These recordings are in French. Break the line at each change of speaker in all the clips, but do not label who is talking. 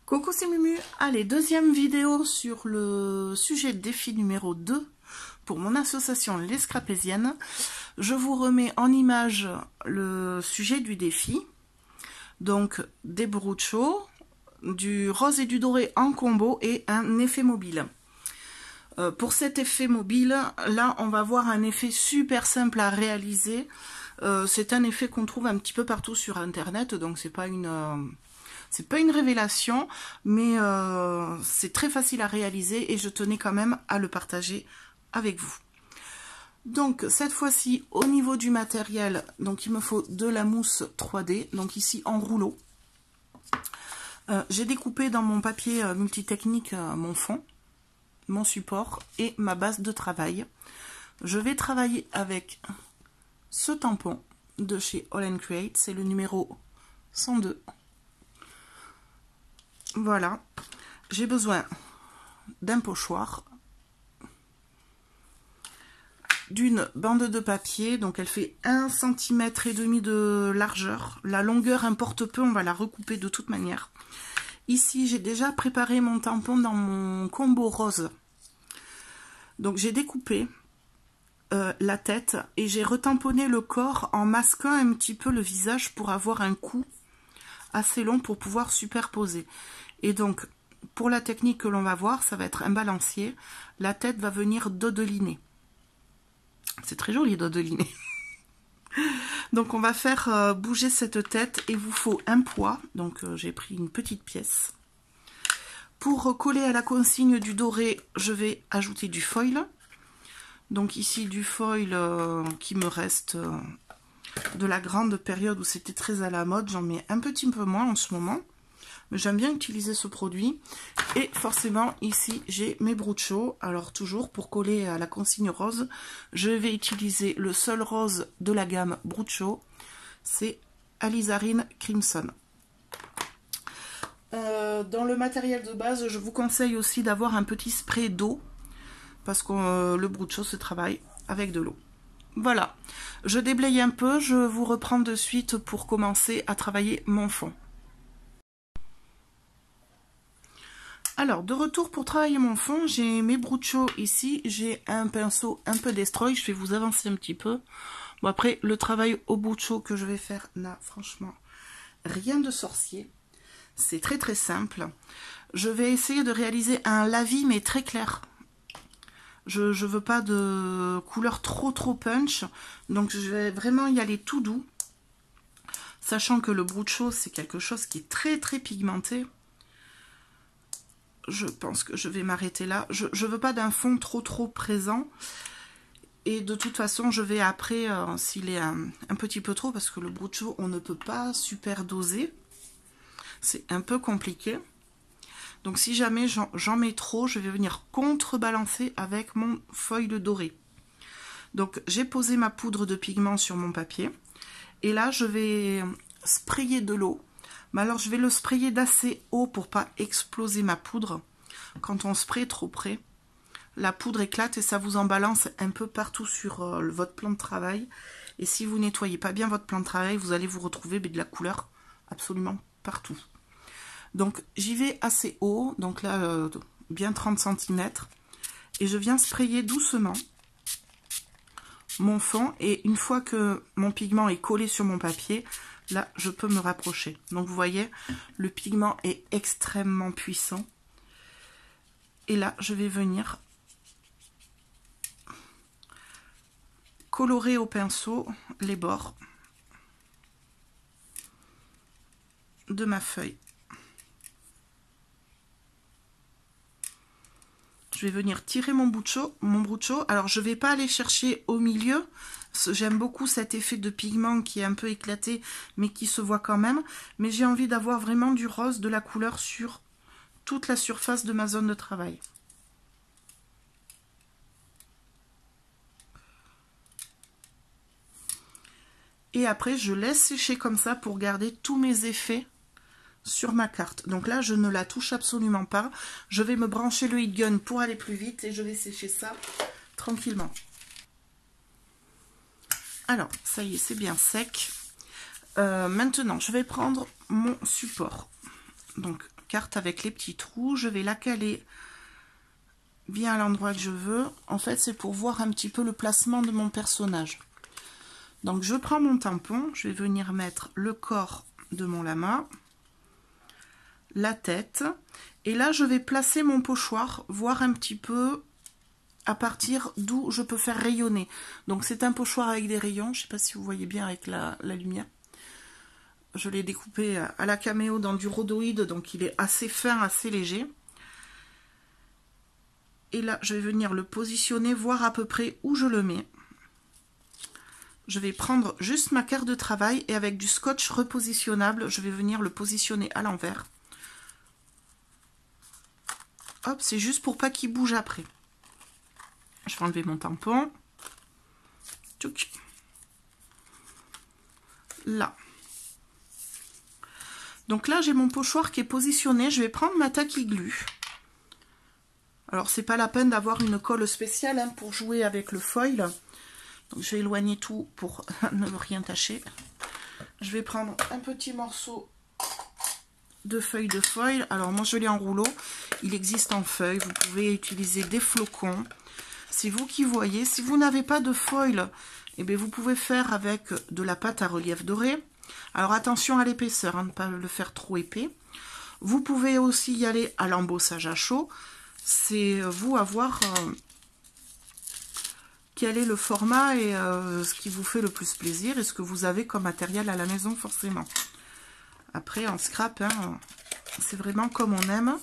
Coucou, c'est Mumu. Allez, deuxième vidéo sur le sujet de défi numéro 2 pour mon association Les Scrapésiennes. Je vous remets en image le sujet du défi. Donc, des bruchos, du rose et du doré en combo et un effet mobile. Pour cet effet mobile, là, on va voir un effet super simple à réaliser. C'est un effet qu'on trouve un petit peu partout sur Internet, donc c'est pas une révélation, mais c'est très facile à réaliser et je tenais quand même à le partager avec vous. Donc cette fois-ci, au niveau du matériel, donc il me faut de la mousse 3D, donc ici en rouleau. J'ai découpé dans mon papier multitechnique mon fond, mon support et ma base de travail. Je vais travailler avec ce tampon de chez All & Create, c'est le numéro 102. Voilà, j'ai besoin d'un pochoir, d'une bande de papier, donc elle fait 1,5 cm de largeur. La longueur importe peu, on va la recouper de toute manière. Ici, j'ai déjà préparé mon tampon dans mon combo rose. Donc j'ai découpé la tête et j'ai retamponné le corps en masquant un petit peu le visage pour avoir un cou assez long pour pouvoir superposer. Et donc, pour la technique que l'on va voir, ça va être un balancier. La tête va venir dodeliner. C'est très joli, dodeliner. Donc, on va faire bouger cette tête. Et il vous faut un poids. Donc, j'ai pris une petite pièce. Pour coller à la consigne du doré, je vais ajouter du foil. Donc, ici, du foil qui me reste de la grande période où c'était très à la mode. J'en mets un petit peu moins en ce moment. Mais j'aime bien utiliser ce produit. Et forcément, ici, j'ai mes bruchos. Alors, toujours, pour coller à la consigne rose, je vais utiliser le seul rose de la gamme Brucho. C'est Alizarin Crimson. Dans le matériel de base, je vous conseille aussi d'avoir un petit spray d'eau. Parce que le Brucho se travaille avec de l'eau. Voilà. Je déblaye un peu. Je vous reprends de suite pour commencer à travailler mon fond. Alors, de retour pour travailler mon fond, j'ai mes bruchos ici, j'ai un pinceau un peu destroy, je vais vous avancer un petit peu. Bon, après, le travail au brucho que je vais faire n'a franchement rien de sorcier. C'est très très simple. Je vais essayer de réaliser un lavis, mais très clair. Je ne veux pas de couleur trop punch, donc je vais vraiment y aller tout doux. Sachant que le brucho, c'est quelque chose qui est très très pigmenté. Je pense que je vais m'arrêter là. Je ne veux pas d'un fond trop présent. Et de toute façon, je vais après, s'il est un petit peu trop, parce que le brucho, on ne peut pas super doser. C'est un peu compliqué. Donc si jamais j'en mets trop, je vais venir contrebalancer avec mon foil doré. Donc j'ai posé ma poudre de pigment sur mon papier. Et là, je vais sprayer de l'eau. Mais alors, je vais le sprayer d'assez haut pour pas exploser ma poudre. Quand on spraye trop près, la poudre éclate et ça vous en balance un peu partout sur votre plan de travail. Et si vous nettoyez pas bien votre plan de travail, vous allez vous retrouver de la couleur absolument partout. Donc, j'y vais assez haut. Donc là, bien 30 cm. Et je viens sprayer doucement mon fond. Et une fois que mon pigment est collé sur mon papier, là, je peux me rapprocher. Donc, vous voyez, le pigment est extrêmement puissant. Et là, je vais venir colorer au pinceau les bords de ma feuille. Je vais venir tirer mon brucho. Alors, je ne vais pas aller chercher au milieu. J'aime beaucoup cet effet de pigment qui est un peu éclaté, mais qui se voit quand même. Mais j'ai envie d'avoir vraiment du rose, de la couleur sur toute la surface de ma zone de travail. Et après, je laisse sécher comme ça pour garder tous mes effets sur ma carte. Donc là, je ne la touche absolument pas. Je vais me brancher le heat gun pour aller plus vite et je vais sécher ça tranquillement. Alors, ça y est, c'est bien sec. Maintenant, je vais prendre mon support. Donc, carte avec les petits trous. Je vais la caler bien à l'endroit que je veux. En fait, c'est pour voir un petit peu le placement de mon personnage. Donc, je prends mon tampon. Je vais venir mettre le corps de mon lama, la tête. Et là, je vais placer mon pochoir, voir un petit peu à partir d'où je peux faire rayonner. Donc, c'est un pochoir avec des rayons. Je ne sais pas si vous voyez bien avec la lumière. Je l'ai découpé à la caméo dans du rhodoïde, donc il est assez fin, assez léger. Et là, je vais venir le positionner, voir à peu près où je le mets. Je vais prendre juste ma carte de travail et avec du scotch repositionnable, je vais venir le positionner à l'envers. Hop, c'est juste pour pas qu'il bouge après. Je vais enlever mon tampon. Tchouk. Là. Donc là, j'ai mon pochoir qui est positionné. Je vais prendre ma tacky glue. Alors, c'est pas la peine d'avoir une colle spéciale hein, pour jouer avec le foil. Donc, je vais éloigner tout pour ne rien tâcher. Je vais prendre un petit morceau de feuille de foil. Alors, moi, je l'ai en rouleau. Il existe en feuille. Vous pouvez utiliser des flocons. C'est vous qui voyez. Si vous n'avez pas de foil, eh bien, vous pouvez faire avec de la pâte à relief doré. Alors attention à l'épaisseur, hein, ne pas le faire trop épais. Vous pouvez aussi y aller à l'embossage à chaud. C'est vous à voir quel est le format et ce qui vous fait le plus plaisir et ce que vous avez comme matériel à la maison forcément. Après en scrap, hein, c'est vraiment comme on aime.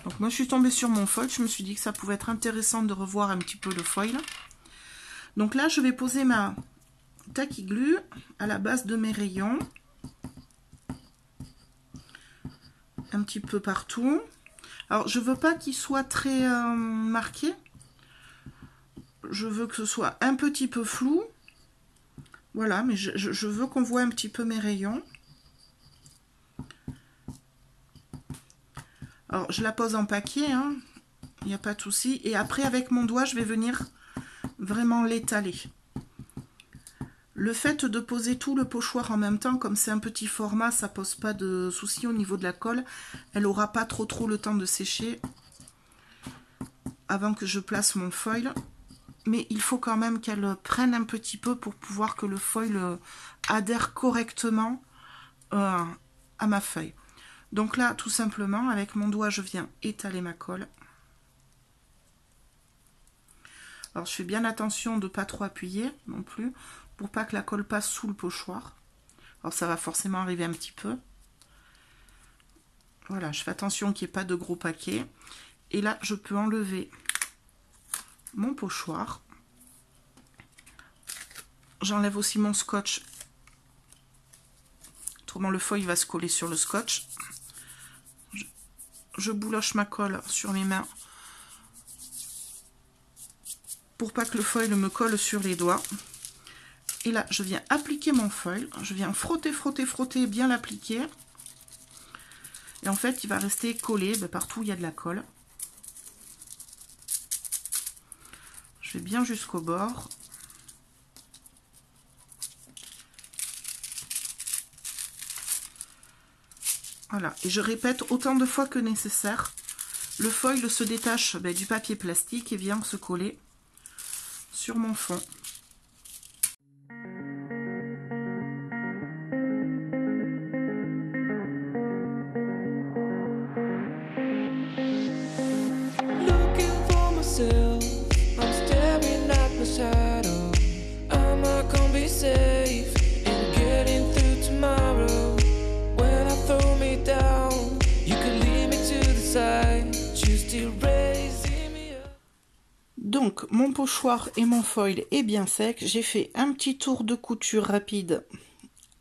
Donc moi je suis tombée sur mon foil, je me suis dit que ça pouvait être intéressant de revoir un petit peu le foil. Donc là je vais poser ma tacky glue à la base de mes rayons, un petit peu partout. Alors je veux pas qu'il soit très marqué, je veux que ce soit un petit peu flou, voilà, mais je veux qu'on voit un petit peu mes rayons. Alors je la pose en paquet, hein, il n'y a pas de souci, et après avec mon doigt je vais venir vraiment l'étaler. Le fait de poser tout le pochoir en même temps, comme c'est un petit format, ça pose pas de souci au niveau de la colle. Elle aura pas trop le temps de sécher avant que je place mon foil. Mais il faut quand même qu'elle prenne un petit peu pour pouvoir que le foil adhère correctement à ma feuille. Donc là, tout simplement, avec mon doigt, je viens étaler ma colle. Alors je fais bien attention de ne pas trop appuyer non plus, pour pas que la colle passe sous le pochoir. Alors ça va forcément arriver un petit peu. Voilà, je fais attention qu'il n'y ait pas de gros paquets. Et là, je peux enlever mon pochoir. J'enlève aussi mon scotch. Autrement, le foil va se coller sur le scotch. Je bouloche ma colle sur mes mains pour pas que le foil me colle sur les doigts. Et là, je viens appliquer mon foil. Je viens frotter, bien l'appliquer. Et en fait, il va rester collé partout où il y a de la colle. Je vais bien jusqu'au bord. Voilà. Et je répète autant de fois que nécessaire. Le foil se détache du papier plastique et vient se coller sur mon fond.
I'm staring at my shadow. Am I gonna be safe in getting through tomorrow? When I throw me down, you can lead me to the side. Choose to raising me up.
Donc mon pochoir et mon foil est bien sec. J'ai fait un petit tour de couture rapide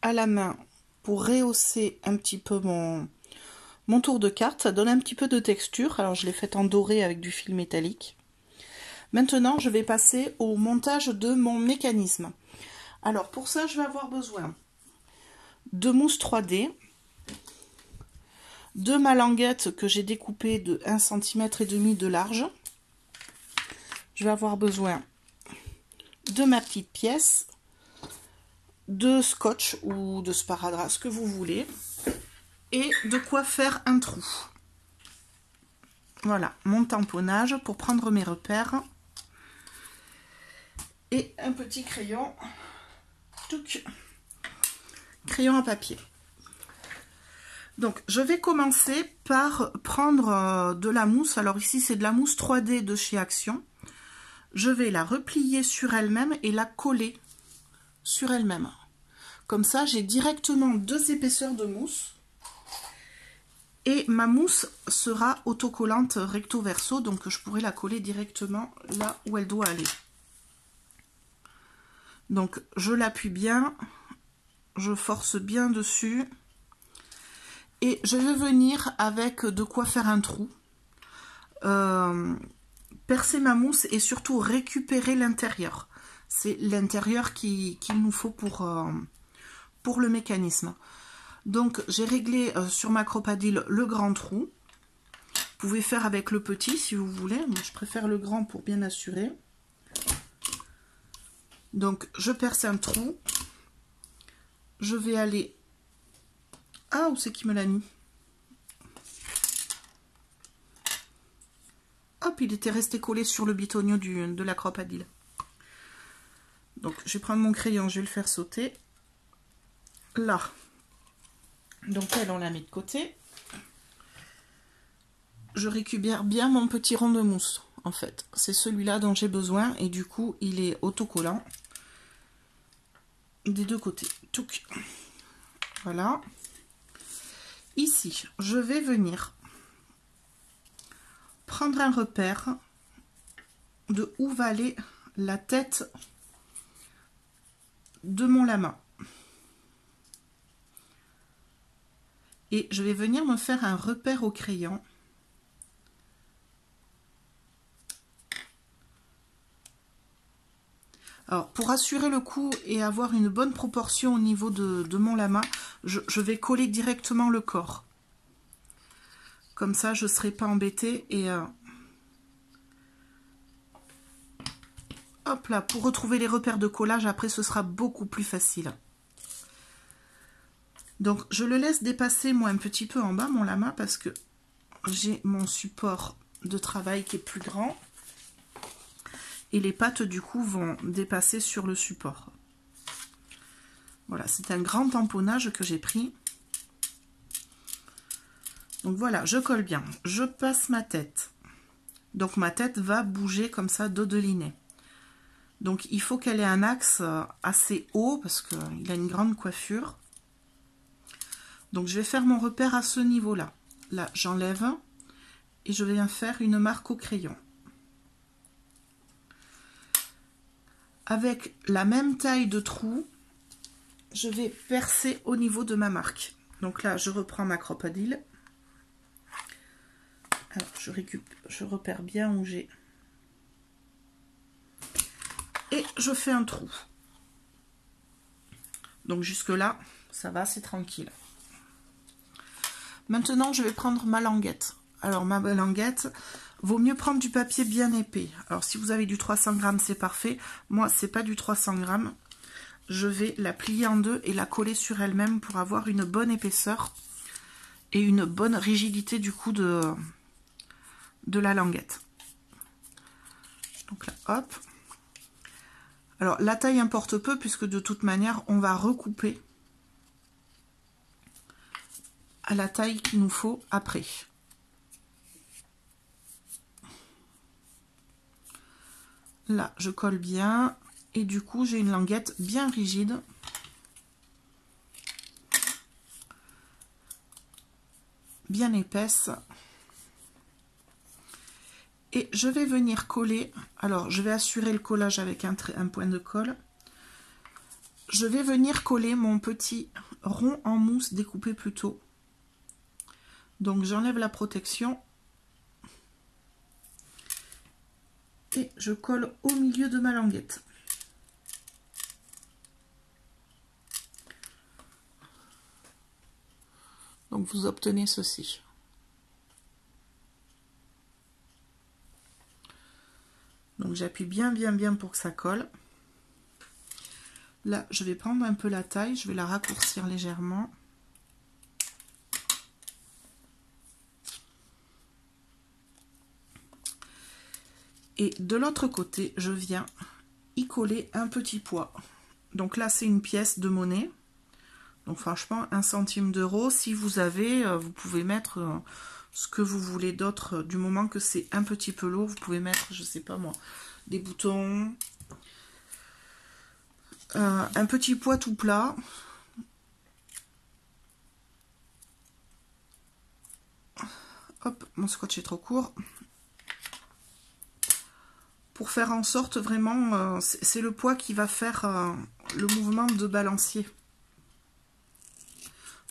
à la main pour rehausser un petit peu mon tour de carte. Ça donne un petit peu de texture. Alors je l'ai fait en doré avec du fil métallique. Maintenant, je vais passer au montage de mon mécanisme. Alors, pour ça, je vais avoir besoin de mousse 3D, de ma languette que j'ai découpée de 1,5 cm de large. Je vais avoir besoin de ma petite pièce, de scotch ou de sparadrap, ce que vous voulez. et de quoi faire un trou. Voilà, mon tamponnage pour prendre mes repères. Et un petit crayon. Touc. Crayon à papier. Donc, je vais commencer par prendre de la mousse. Alors ici, c'est de la mousse 3D de chez Action. Je vais la replier sur elle-même et la coller sur elle-même. Comme ça, j'ai directement 2 épaisseurs de mousse. Et ma mousse sera autocollante recto verso, donc je pourrai la coller directement là où elle doit aller. Donc je l'appuie bien, je force bien dessus et je vais venir avec de quoi faire un trou, percer ma mousse et surtout récupérer l'intérieur. C'est l'intérieur qu'il nous faut pour le mécanisme. Donc j'ai réglé sur ma Crop-A-Dil le grand trou. Vous pouvez faire avec le petit si vous voulez. Moi je préfère le grand pour bien assurer. Donc je perce un trou. Je vais aller... Ah, où c'est qui me l'a mis? Hop, il était resté collé sur le bitonio de la Crop-A-Dil. Donc je vais prendre mon crayon, je vais le faire sauter. Là. Donc elle, on la met de côté. Je récupère bien mon petit rond de mousse, en fait. C'est celui-là dont j'ai besoin et du coup, il est autocollant des 2 côtés. Touc. Voilà. Ici, je vais venir prendre un repère de où va aller la tête de mon lama. Et je vais venir me faire un repère au crayon. Alors, pour assurer le coup et avoir une bonne proportion au niveau de mon lama, je vais coller directement le corps. Comme ça, je ne serai pas embêtée. Et hop là, pour retrouver les repères de collage, après, ce sera beaucoup plus facile. Donc, je le laisse dépasser, moi, un petit peu en bas, mon lama, parce que j'ai mon support de travail qui est plus grand. Et les pattes, du coup, vont dépasser sur le support. Voilà, c'est un grand tamponnage que j'ai pris. Donc, voilà, je colle bien. Je passe ma tête. Donc, ma tête va bouger comme ça, dodelinée. Donc, il faut qu'elle ait un axe assez haut, parce qu'il a une grande coiffure. Donc je vais faire mon repère à ce niveau-là. Là, j'enlève et je viens faire une marque au crayon. Avec la même taille de trou, je vais percer au niveau de ma marque. Donc là, je reprends ma Crop-A-Dil. Alors, je repère bien où j'ai. Et je fais un trou. Donc jusque là, ça va, c'est tranquille. Maintenant, je vais prendre ma languette. Alors, ma languette, vaut mieux prendre du papier bien épais. Alors, si vous avez du 300 grammes, c'est parfait. Moi, c'est pas du 300 grammes. Je vais la plier en 2 et la coller sur elle-même pour avoir une bonne épaisseur et une bonne rigidité du coup de la languette. Donc là, hop. Alors, la taille importe peu puisque de toute manière, on va recouper à la taille qu'il nous faut après. Là, je colle bien et du coup, j'ai une languette bien rigide. Bien épaisse. Et je vais venir coller. Alors, je vais assurer le collage avec un point de colle. Je vais venir coller mon petit rond en mousse découpé plus tôt. Donc j'enlève la protection et je colle au milieu de ma languette. Donc vous obtenez ceci. Donc j'appuie bien pour que ça colle. Là je vais prendre un peu la taille, je vais la raccourcir légèrement. Et de l'autre côté, je viens y coller un petit poids. Donc là, c'est une pièce de monnaie. Donc franchement, 1 centime d'euro. Si vous avez, vous pouvez mettre ce que vous voulez d'autre. Du moment que c'est un petit peu lourd, vous pouvez mettre, je sais pas moi, des boutons. Un petit poids tout plat. Hop, mon scotch est trop court. Pour faire en sorte vraiment, c'est le poids qui va faire le mouvement de balancier.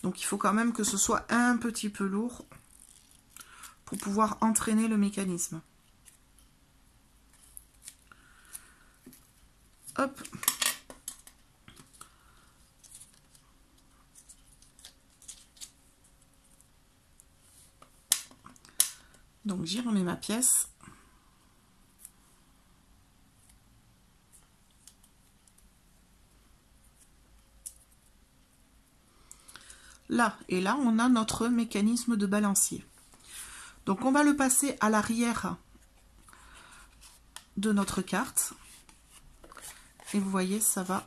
Donc il faut quand même que ce soit un petit peu lourd pour pouvoir entraîner le mécanisme. Hop. Donc j'y remets ma pièce. Là, et là, on a notre mécanisme de balancier. Donc, on va le passer à l'arrière de notre carte. Et vous voyez, ça va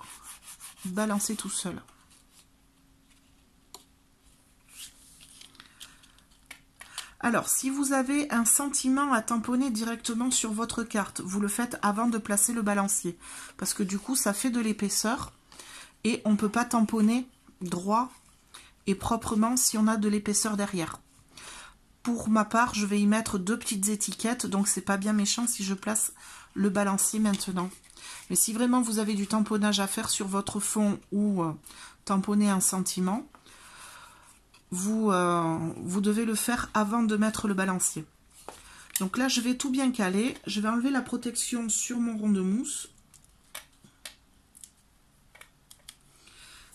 balancer tout seul. Alors, si vous avez un sentiment à tamponner directement sur votre carte, vous le faites avant de placer le balancier. Parce que du coup, ça fait de l'épaisseur. Et on ne peut pas tamponner droit et proprement si on a de l'épaisseur derrière. Pour ma part, je vais y mettre 2 petites étiquettes, donc c'est pas bien méchant si je place le balancier maintenant. Mais si vraiment vous avez du tamponnage à faire sur votre fond ou tamponner un sentiment, vous devez le faire avant de mettre le balancier. Donc là, je vais tout bien caler. Je vais enlever la protection sur mon rond de mousse.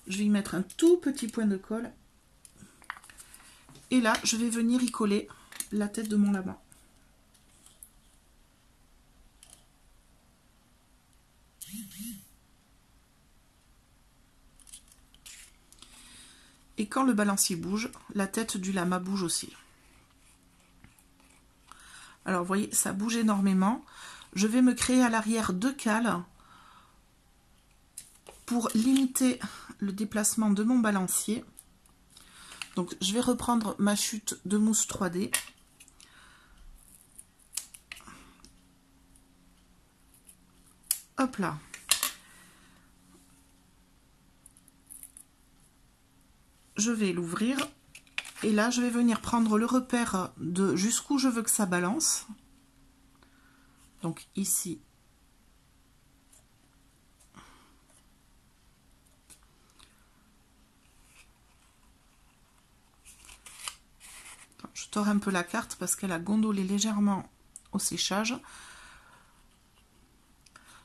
Je vais y mettre un tout petit point de colle. Et là, je vais venir y coller la tête de mon lama. Et quand le balancier bouge, la tête du lama bouge aussi. Alors, vous voyez, ça bouge énormément. Je vais me créer à l'arrière 2 cales pour limiter le déplacement de mon balancier. Donc, je vais reprendre ma chute de mousse 3D. Hop là. Je vais l'ouvrir. Et là, je vais venir prendre le repère de jusqu'où je veux que ça balance. Donc, ici. Je tords un peu la carte parce qu'elle a gondolé légèrement au séchage.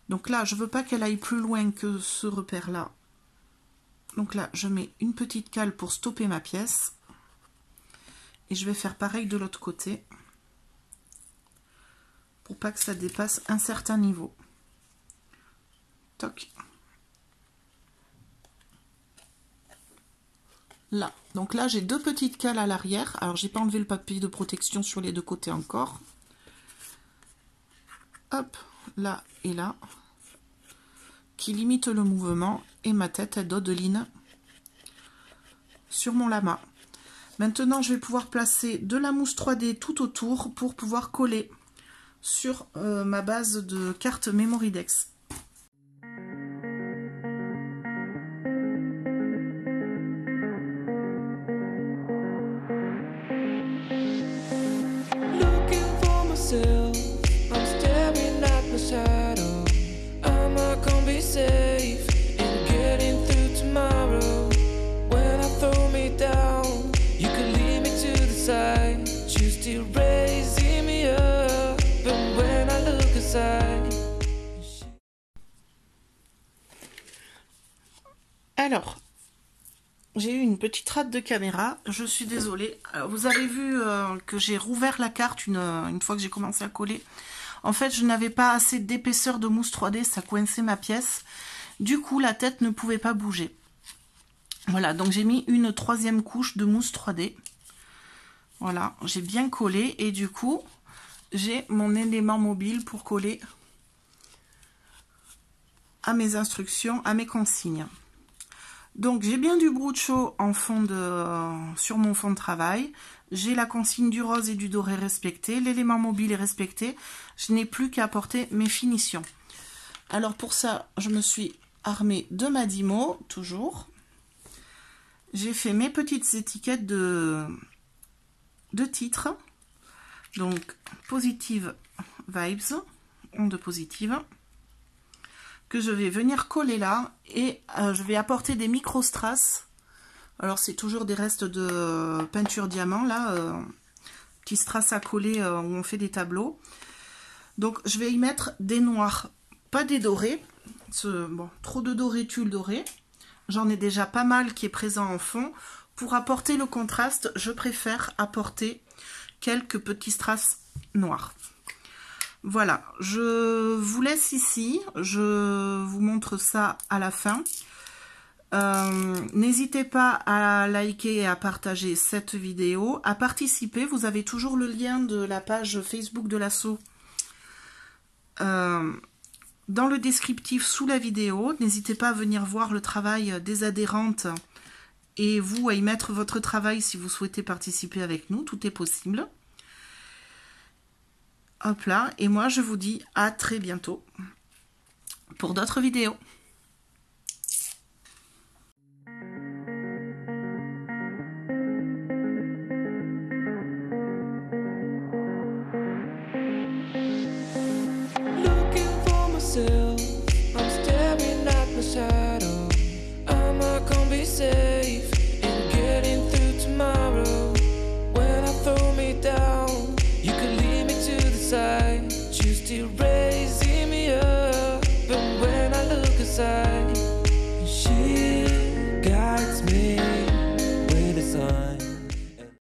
Donc là, je ne veux pas qu'elle aille plus loin que ce repère-là. Donc là, je mets une petite cale pour stopper ma pièce. Et je vais faire pareil de l'autre côté. Pour pas que ça dépasse un certain niveau. Toc. Là. Donc là, j'ai 2 petites cales à l'arrière. Alors, j'ai pas enlevé le papier de protection sur les 2 côtés encore. Hop, là et là. Qui limite le mouvement. Et ma tête, elle dodeline sur mon lama. Maintenant, je vais pouvoir placer de la mousse 3D tout autour pour pouvoir coller sur ma base de carte Memoridex.
I'm staring at my shadow. Am I gonna be safe in getting through tomorrow? When I throw me down, you can lead me to the side. You still raising me up, but when I look aside.
Alors, j'ai eu une petite rate de caméra, je suis désolée. Alors, vous avez vu que j'ai rouvert la carte une fois que j'ai commencé à coller. En fait, je n'avais pas assez d'épaisseur de mousse 3D, ça coinçait ma pièce. Du coup, la tête ne pouvait pas bouger. Voilà, donc j'ai mis une 3e couche de mousse 3D. Voilà, j'ai bien collé et du coup, j'ai mon élément mobile pour coller à mes instructions, à mes consignes. Donc j'ai bien du Brucho en fond sur mon fond de travail. J'ai la consigne du rose et du doré respectée. L'élément mobile est respecté. Je n'ai plus qu'à apporter mes finitions. Alors pour ça, je me suis armée de ma Dymo, toujours. J'ai fait mes petites étiquettes de titres. Donc Positive Vibes, onde positive, que je vais venir coller là, et je vais apporter des micro strass. Alors c'est toujours des restes de peinture diamant là, petits strass à coller où on fait des tableaux. Donc je vais y mettre des noirs, pas des dorés. Bon, trop de doré tue le doré. J'en ai déjà pas mal qui est présent en fond. Pour apporter le contraste, je préfère apporter quelques petits strass noirs. Voilà, je vous laisse ici, je vous montre ça à la fin. N'hésitez pas à liker et à partager cette vidéo, à participer. Vous avez toujours le lien de la page Facebook de l'asso dans le descriptif sous la vidéo. N'hésitez pas à venir voir le travail des adhérentes et vous à y mettre votre travail si vous souhaitez participer avec nous, tout est possible. Hop là, et moi je vous dis à très bientôt pour d'autres vidéos.
Looking for myself, I'm staring at my shadow. Am I gonna be safe?